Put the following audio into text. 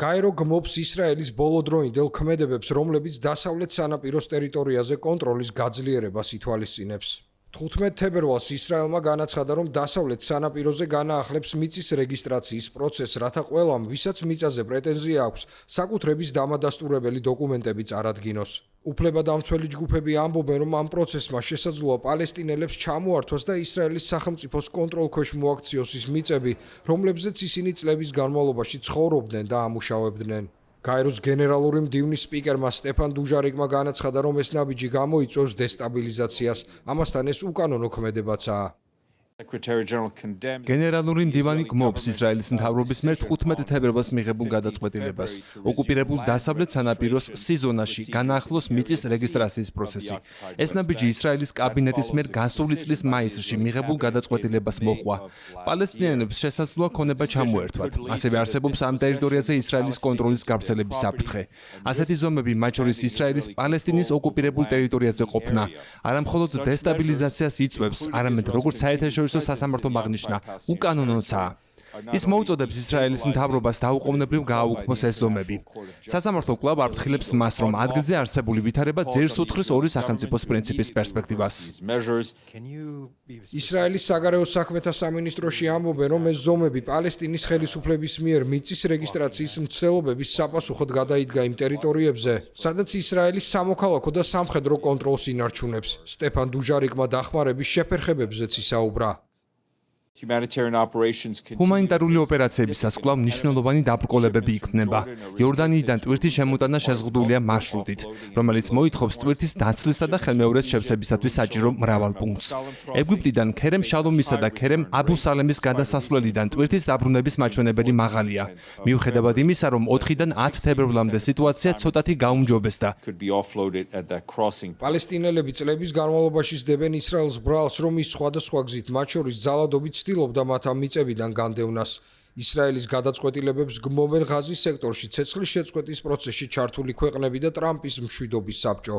გაერო გმობს ისრაელის ბოლოდროინდელ ქმედებებს, რომლებიც დასავლეთ სანაპიროს ტერიტორიაზე კონტროლის გაძლიერებას ითვალისწინებს. 15 თებერვალს ისრაელმა განაცხადა, რომ დასავლეთ სანაპიროზე განაახლებს მიწის რეგისტრაციის პროცესს, რათა ყველამ, ვისაც მიწაზე პრეტენზია აქვს, საკუთრების დამადასტურებელი დოკუმენტები წარადგინოს. უფლებადამცველი ჯგუფები ამბობენ, რომ ამ პროცესმა შესაძლოა პალესტინელებს ჩამოართვას და ისრაელის სახელმწიფოს კონტროლქვეშ მოაქციოს ის მიწები, რომლებზეც ისინი წლების განმავლობაში ცხოვრობდნენ და ამუშავებდნენ. გაეროს გენერალური მდივნის სპიკერმა სტეფან დუჟარიკმა განაცხადა, რომ ეს ნაბიჯი გამოიწვევს დესტაბილიზაციას, ამასთან ეს უკანონო ქმედებაცაა. გენერალური მდივანი გმობს ისრაელის მთავრობის მიერ 15 თებერვალს მიღებულ გადაწყვეტილებას. ოკუპირებულ დასავლეთ სანაპიროს სიზონაში განაახლოს მიწის რეგისტრაციის პროცესი. ეს ნაბიჯი ისრაელის კაბინეტის მიერ გასული წლის მაისში მიღებულ გადაწყვეტილებას მოჰყვა. პალესტინელებს შესაძლოა ქონება ჩამოერთვათ. ასევე არსებობს ამ ტერიტორიაზე ისრაელის კონტროლის გავრცელების საფრთხე. ასეთი ზომები, მათ შორის ისრაელის პალესტინის ოკუპირებულ ტერიტორიაზე ყოფნა, არამხოლოდ დესტაბილიზაციას იწვევს, არამედ როგორც საერთაშორისო სასამართლომ აღნიშნა, უკანონოცაა. ის მოუწოდებს ისრაელის მთავრობას დაუყოვნებლივ გააუქმოს ეს ზომები. სასამართლო კვლავ აფრთხილებს მას, რომ ადგილზე არსებული ვითარება ძერს უთხრის ორი სახელმწიფოს პრინციპის პერსპექტივას. ისრაელის საგარეო საქმეთა სამინისტროში ამბობენ, რომ ეს ზომები პალესტინის ხელისუფლების მიერ მიწის რეგისტრაციის მცდელობების საპასუხოდ გადაიდგა იმ ტერიტორიებზე, სადაც ისრაელის სამოქალაქო და სამხედრო კონტროლს ინარჩუნებს. სტეფან დუჟარიკმა დახმარების შეფერხებებზეც ისაუბრა. ჰუმანიტარული ოპერაციებისას კვლავ მნიშვნელოვანი დაბრკოლებები იქმნება. იორდანიიდან ტვირთის შემოტანა შეზღუდულია მარშრუტით, რომელიც მოითხოვს ტვირთის დაცლისა და ხელმეორეს შევსებისათვის საჭირო მრავალ პუნქტს. ეგვიპტიდან ქერემ შალომისა და ქერემ აბუ სალემის გადასასვლელიდან ტვირთის დაბრუნების მაჩვენებელი მაღალია. მიუხედავად იმისა, რომ 4-დან 10 თებერვლამდე სიტუაცია ცოტათი გაუმჯობესდა. პალესტინელები წლების განმავლობაში სდებენ ისრაელს ბრალს, რომ ის სხვადასხვა გზით, მათ შორის ძალადობით ცდილობდა მათ ამ მიწებიდან განდევნას. ისრაელის გადაწყვეტილებებს გმობენ ღაზის სექტორში ცეცხლის შეწყვეტის პროცესში ჩართული ქვეყნები და ტრამპის მშვიდობის საბჭო.